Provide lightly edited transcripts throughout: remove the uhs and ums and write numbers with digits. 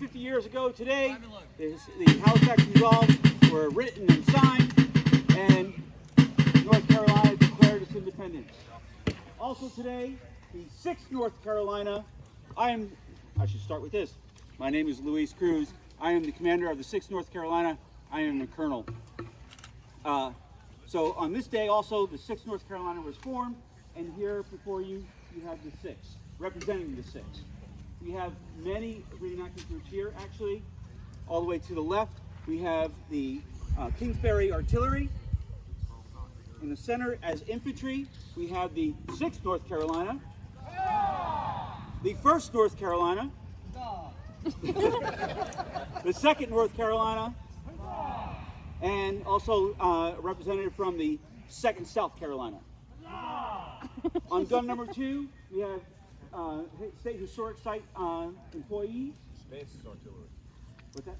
50 years ago today, the Halifax Resolves were written and signed, and North Carolina declared its independence. Also today, the 6th North Carolina, I should start with this. My name is Luis Cruz. I am the commander of the 6th North Carolina. I am a colonel. So on this day also, the 6th North Carolina was formed, and here before you, you have the 6th, representing the 6th. We have many reenactment groups here, actually. All the way to the left, we have the Kingsbury Artillery. In the center, as infantry, we have the 6th North Carolina, the 1st North Carolina, the 2nd North Carolina, and also represented from the 2nd South Carolina. On gun number 2, we have State Historic Site employees. Vance's Artillery. What's that?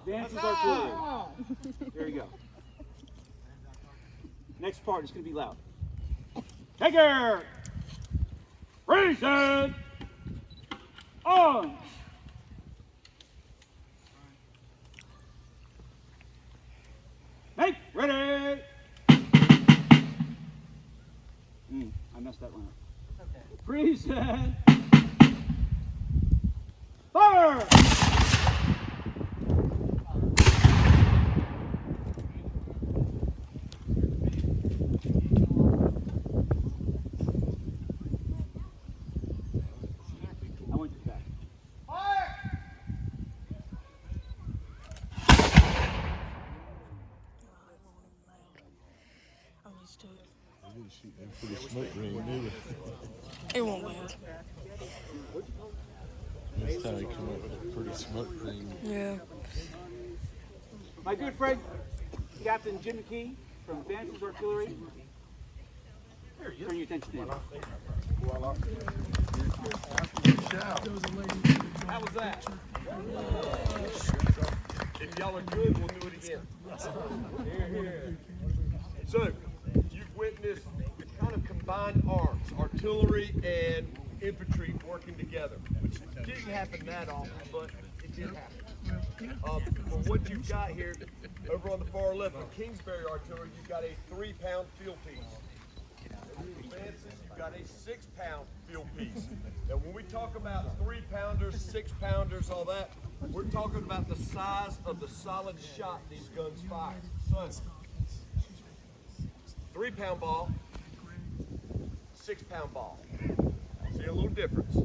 Vance's Artillery. There you go. Next part is going to be loud. Take care! Reset! On! Make ready! I messed that one up. Okay. Preset! Fire! I want you back. Fire! I'm used to it. I didn't shoot them for the smoke ring, did it? It won't loud. Next time you come up with a pretty smoke ring. Yeah. My good friend, Captain Jim McKee from Vance's Artillery. Turn your attention to him. How was that? If y'all are good, we'll do it again. Here, here. So, you've witnessed kind of combined arms, artillery and infantry working together, which didn't happen that often, but it did happen. But what you've got here, over on the far left with Kingsbury Artillery, you've got a 3-pound field piece. Vance's, you've got a 6-pound field piece. Now, when we talk about 3-pounders, 6-pounders, all that, we're talking about the size of the solid shot these guns fire. So, 3-pound ball, 6-pound ball. See a little difference.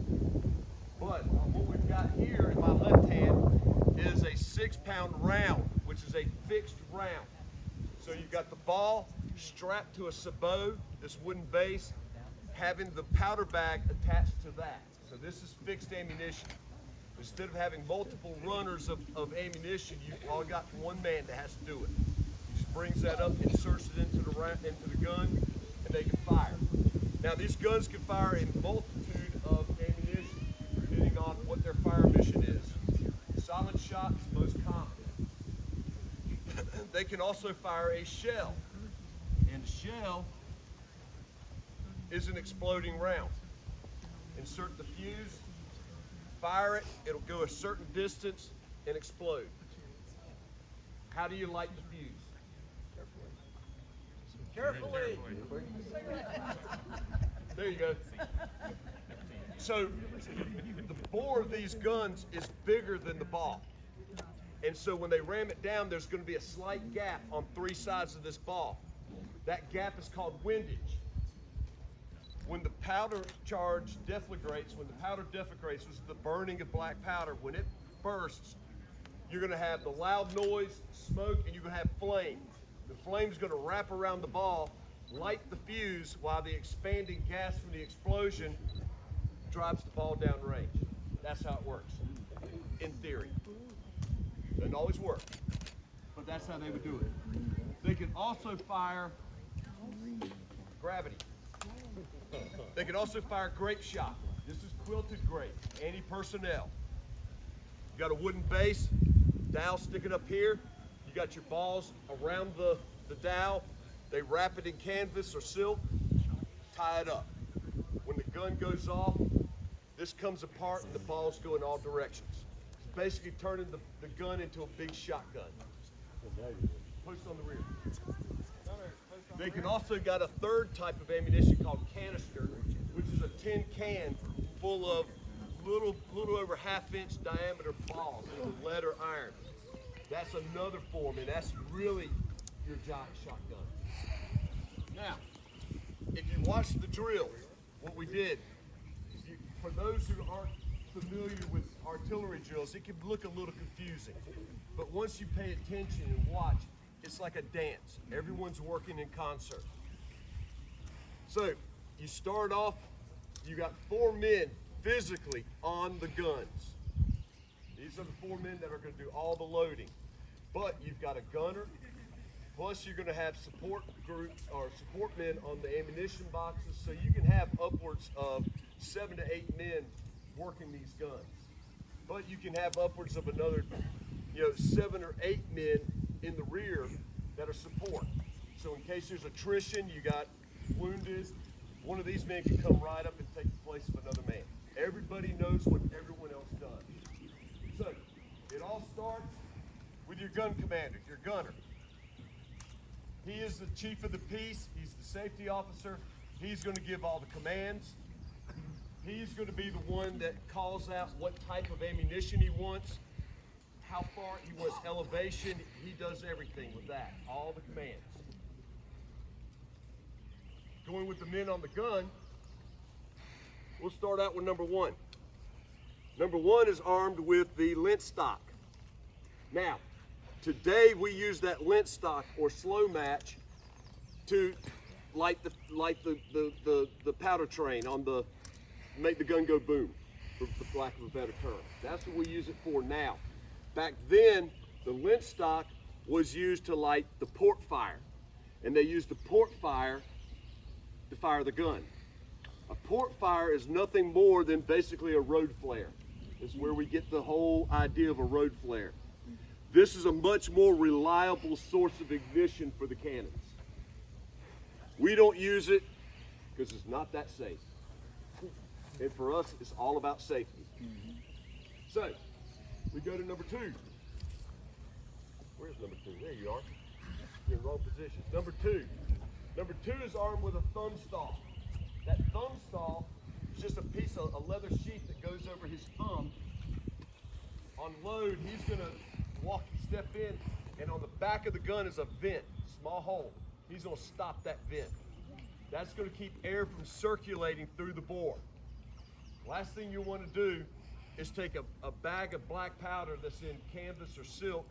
But what we've got here in my left hand is a 6-pound round, which is a fixed round. So you've got the ball strapped to a sabot, this wooden base, having the powder bag attached to that. So this is fixed ammunition. Instead of having multiple runners of ammunition, you've all got one man that has to do it. He just brings that up, inserts it into the gun, and they can fire. Now these guns can fire a multitude of ammunition, depending on what their fire mission is. Solid shot is most common. They can also fire a shell, and a shell is an exploding round. Insert the fuse, fire it, it'll go a certain distance and explode. How do you light the fuse? Carefully. There you go. So the bore of these guns is bigger than the ball. And so when they ram it down, there's going to be a slight gap on 3 sides of this ball. That gap is called windage. When the powder charge deflagrates, when the powder deflagrates, which is the burning of black powder, when it bursts, you're going to have the loud noise, smoke, and you're going to have flame. The flame's going to wrap around the ball, light the fuse, while the expanding gas from the explosion drives the ball down range. That's how it works, in theory. Doesn't always work, but that's how they would do it. They can also fire gravity. They can also fire grape shot. This is quilted grape, anti-personnel. You got a wooden base, dowel sticking up here. You got your balls around the dowel. They wrap it in canvas or silk, tie it up. When the gun goes off, this comes apart and the balls go in all directions. basically turning the gun into a big shotgun. Post on the rear. They can also got a third type of ammunition called canister, which is a tin can full of little over 1/2-inch diameter balls, either lead or iron. That's another form, and that's really your giant shotgun. Now, if you watch the drill, what we did, for those who aren't familiar with artillery drills, it can look a little confusing. But once you pay attention and watch, it's like a dance. Everyone's working in concert. So, you start off, you got 4 men physically on the guns. These are the 4 men that are going to do all the loading. But you've got a gunner, plus you're going to have support groups or support men on the ammunition boxes, so you can have upwards of 7 to 8 men working these guns. But you can have upwards of another, 7 or 8 men in the rear that are support. So in case there's attrition, you got wounded, one of these men can come right up and take the place of another man. Everybody knows what everyone else does. So it all starts with your gun commander, your gunner. He is the chief of the piece. He's the safety officer. He's going to give all the commands. He's going to be the one that calls out what type of ammunition he wants, how far he wants elevation. He does everything with that, all the commands. Going with the men on the gun, we'll start out with number 1. Number 1 is armed with the lint stock. Now, today we use that lint stock or slow match to light the powder train on the, make the gun go boom, for lack of a better term. That's what we use it for now. Back then, the lint stock was used to light the port fire, and they used the port fire to fire the gun. A port fire is nothing more than basically a road flare. It's where we get the whole idea of a road flare. This is a much more reliable source of ignition for the cannons. We don't use it because it's not that safe. And for us, it's all about safety. So, we go to number 2. Where's number 2? There you are. You're in the wrong position. Number 2. Number 2 is armed with a thumb stall. That thumb stall is just a piece of a leather sheath that goes over his thumb. On load, he's going to step in, and on the back of the gun is a vent, small hole. He's going to stop that vent. That's going to keep air from circulating through the bore. Last thing you want to do is take a bag of black powder that's in canvas or silk,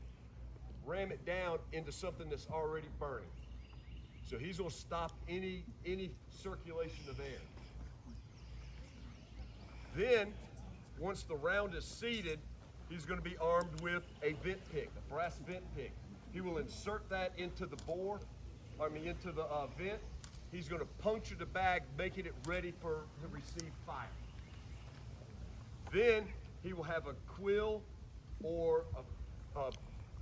ram it down into something that's already burning. So he's going to stop any circulation of air. Then, once the round is seated, he's going to be armed with a vent pick, a brass vent pick. He will insert that into the bore, into the vent. He's going to puncture the bag, making it ready to receive fire. Then he will have a quill or a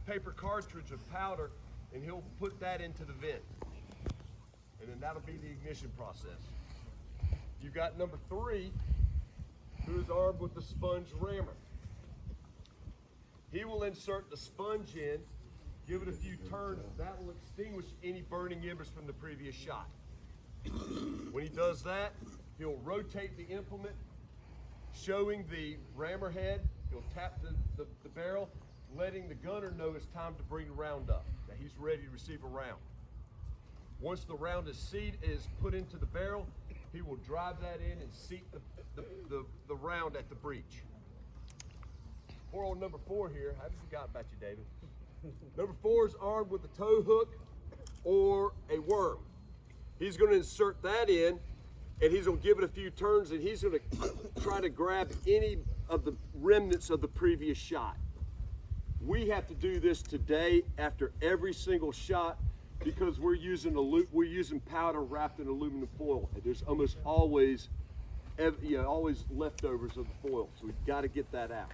paper cartridge of powder, and he'll put that into the vent. And then that'll be the ignition process. You've got number 3, who is armed with the sponge rammer. He will insert the sponge in, give it a few turns. That will extinguish any burning embers from the previous shot. When he does that, he'll rotate the implement, showing the rammer head. He'll tap the barrel, letting the gunner know it's time to bring the round up, that he's ready to receive a round. Once the round is put into the barrel, he will drive that in and seat the round at the breech. Poor old number 4 here. I haven't forgotten about you, David. Number 4 is armed with a tow hook or a worm. He's going to insert that in, and he's going to give it a few turns, and he's going to try to grab any of the remnants of the previous shot. We have to do this today after every single shot because we're using powder wrapped in aluminum foil, and there's almost always leftovers of the foil, so we've got to get that out.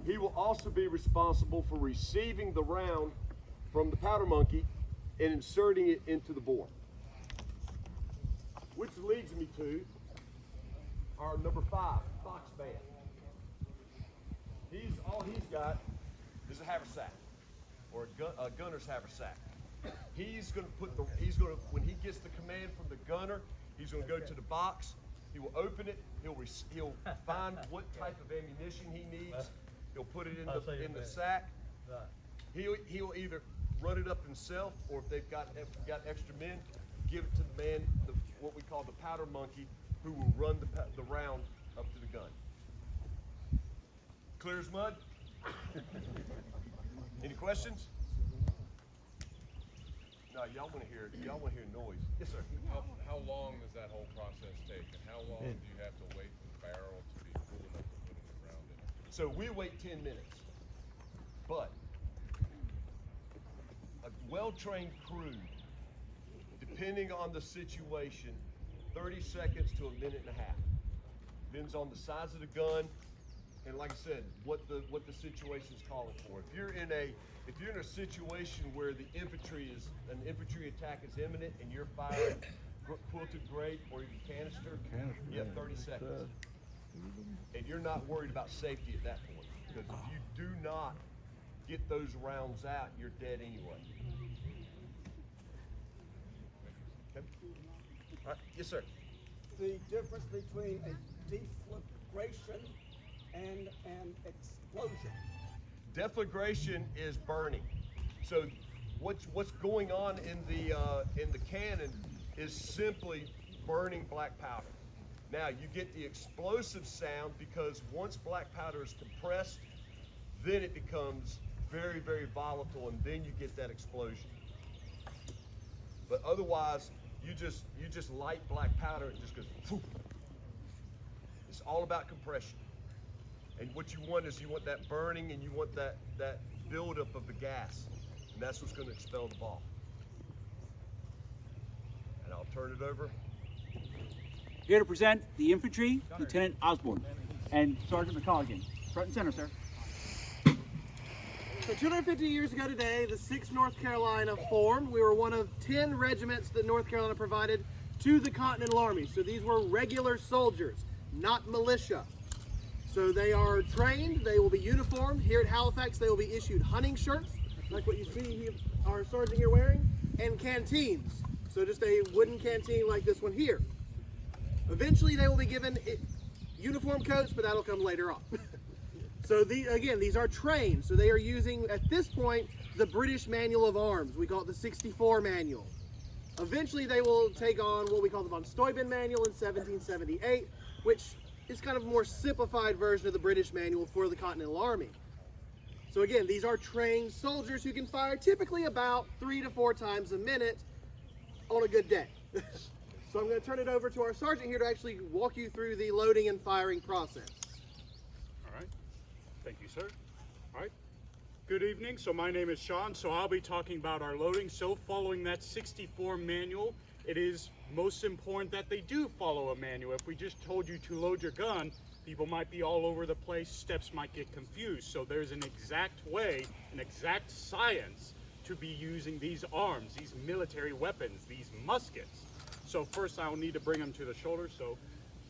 He will also be responsible for receiving the round from the powder monkey and inserting it into the bore. Which leads me to our number 5, fox band. All got is a haversack, or a gunner's haversack. He's going to when he gets the command from the gunner, he's going to go to the box. He will open it. He'll find what type of ammunition he needs. He'll put it in the sack. He'll either run it up himself, or if they've got extra men, give it to the man, what we call the powder monkey, who will run the round up to the gun. Clear as mud? Any questions? No, y'all want to hear noise. Yes, sir. How long does that whole process take, and how long do you have to wait for the barrel to be cool enough to put in the round in? So we wait 10 minutes, but a well-trained crew, depending on the situation, 30 seconds to a minute and a half. Depends on the size of the gun, and like I said, what the situation is calling for. If you're in a situation where an infantry attack is imminent and you're firing quilted grape or even canister, you have 30 seconds. And you're not worried about safety at that point, because if you do not get those rounds out, you're dead anyway. Okay. All right. Yes, sir. The difference between a deflagration and an explosion. Deflagration is burning. So what's going on in the cannon is simply burning black powder. Now you get the explosive sound because once black powder is compressed, then it becomes very, very volatile, and then you get that explosion. But otherwise, you just light black powder, and it just goes poof. It's all about compression. And what you want is that burning, and you want that buildup of the gas, and that's what's going to expel the ball. And I'll turn it over. Here to present the infantry, Lieutenant Osborne and Sergeant McColligan. Front and center, sir. So 250 years ago today, the 6th North Carolina formed. We were one of 10 regiments that North Carolina provided to the Continental Army. So these were regular soldiers, not militia. So they are trained, they will be uniformed. Here at Halifax, they will be issued hunting shirts, like what you see our sergeant here wearing, and canteens. So just a wooden canteen like this one here. Eventually, they will be given uniform coats, but that'll come later on. So these are trained. So they are using, at this point, the British Manual of Arms. We call it the 64 Manual. Eventually, they will take on what we call the von Steuben Manual in 1778, which is kind of a more simplified version of the British Manual for the Continental Army. So again, these are trained soldiers who can fire typically about 3 to 4 times a minute on a good day. So I'm going to turn it over to our sergeant here to actually walk you through the loading and firing process. All right. Thank you, sir. All right. Good evening. So my name is Sean. So I'll be talking about our loading. So following that 64 manual, it is most important that they do follow a manual. If we just told you to load your gun, people might be all over the place. Steps might get confused. So there's an exact way, an exact science to be using these arms, these military weapons, these muskets. So first I'll need to bring them to the shoulder. So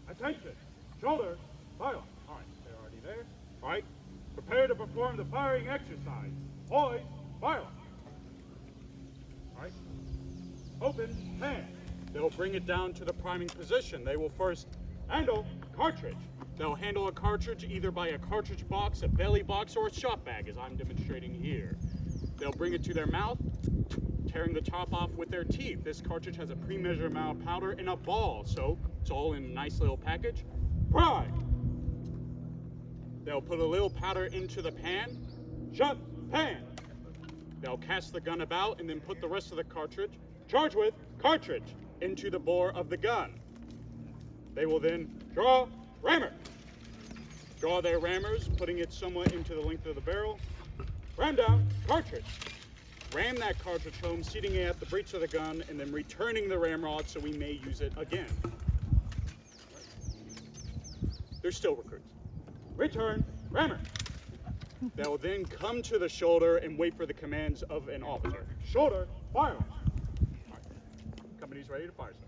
attention, shoulder, fire. All right, they're already there. All right, prepare to perform the firing exercise. Poise, fire. All right, open, hand. They'll bring it down to the priming position. They will first handle cartridge. They'll handle a cartridge either by a cartridge box, a belly box, or a shot bag, as I'm demonstrating here. They'll bring it to their mouth, tearing the top off with their teeth. This cartridge has a pre-measured amount of powder in a ball, so it's all in a nice little package. Prime! They'll put a little powder into the pan. Shut pan! They'll cast the gun about and then put the rest of the cartridge, charged with cartridge, into the bore of the gun. They will then draw rammer. Draw their rammers, putting it somewhat into the length of the barrel. Ram down cartridge. Ram that cartridge home, seating it at the breech of the gun, and then returning the ramrod so we may use it again. They're still recruits. Return rammer. They'll then come to the shoulder and wait for the commands of an officer. Shoulder, fire. All right. Company's ready to fire, sir.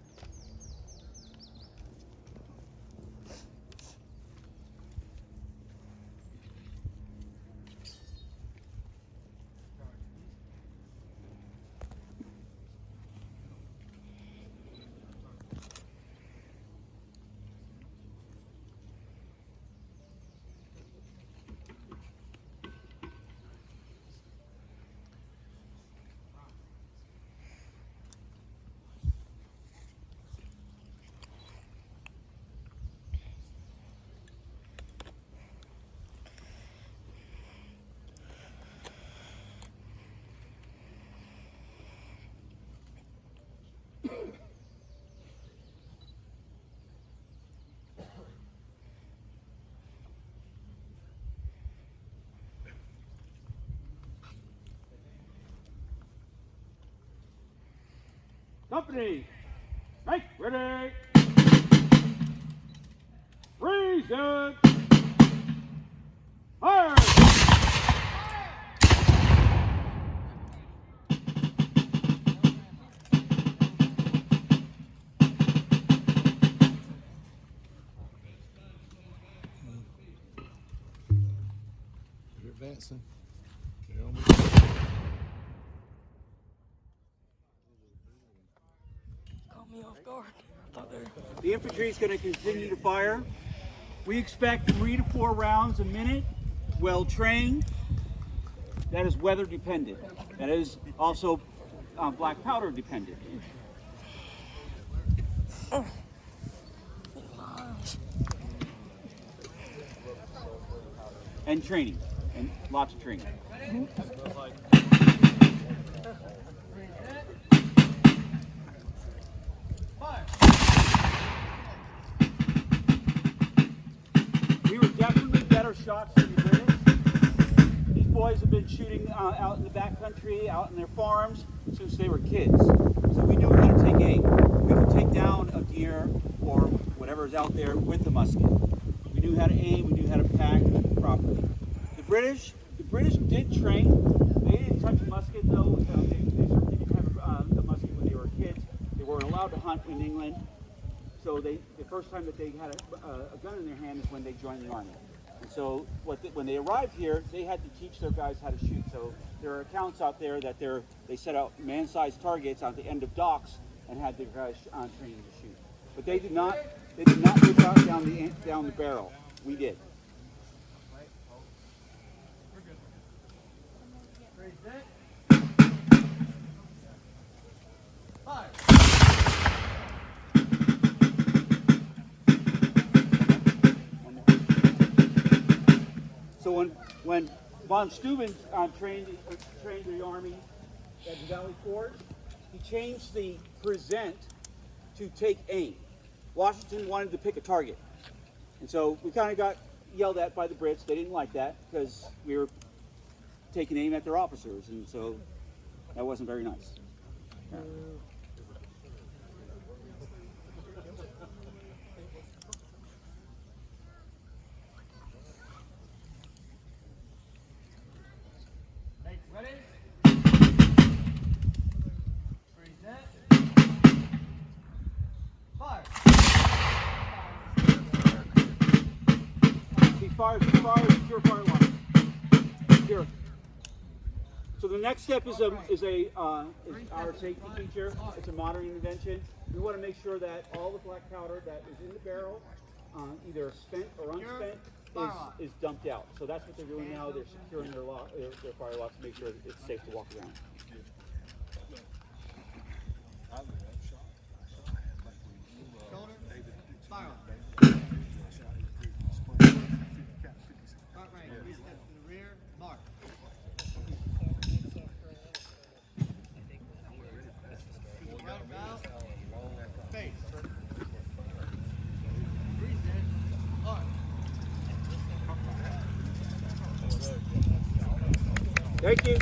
Company, make ready. Reason. Fire. You're advancing. You're on Caught me off guard. I thought they were. The infantry is going to continue to fire. We expect 3 to 4 rounds a minute, well trained. That is weather dependent. That is also black powder dependent. And training, and lots of training. We were definitely better shots than the British. These boys have been shooting out in the backcountry, out in their farms, since they were kids. So we knew how to take aim. We could take down a deer or whatever's out there with the musket. We knew how to aim, we knew how to pack properly. The British did train. They didn't touch a musket though. They certainly didn't have a musket when they were kids. They weren't allowed to hunt in England. So the first time that they had a gun in their hand is when they joined the army. And so when they arrived here, they had to teach their guys how to shoot. So there are accounts out there that they set out man-sized targets on the end of docks and had their guys training to shoot. But they did not put out down the barrel. We did. So when von Steuben trained the army at the Valley Forge, he changed the present to take aim. Washington wanted to pick a target. And so we kind of got yelled at by the Brits. They didn't like that because we were taking aim at their officers. And so that wasn't very nice. Yeah. Secure fire line. Here. So the next step is our safety feature. It's a modern invention. We want to make sure that all the black powder that is in the barrel, either spent or unspent, is dumped out. So that's what they're doing now. They're securing their fire locks to make sure it's safe to walk around. Shoulder, fire on. Front range, 3 steps to the rear, mark. To the right bow, face. 3 steps, mark. Thank you.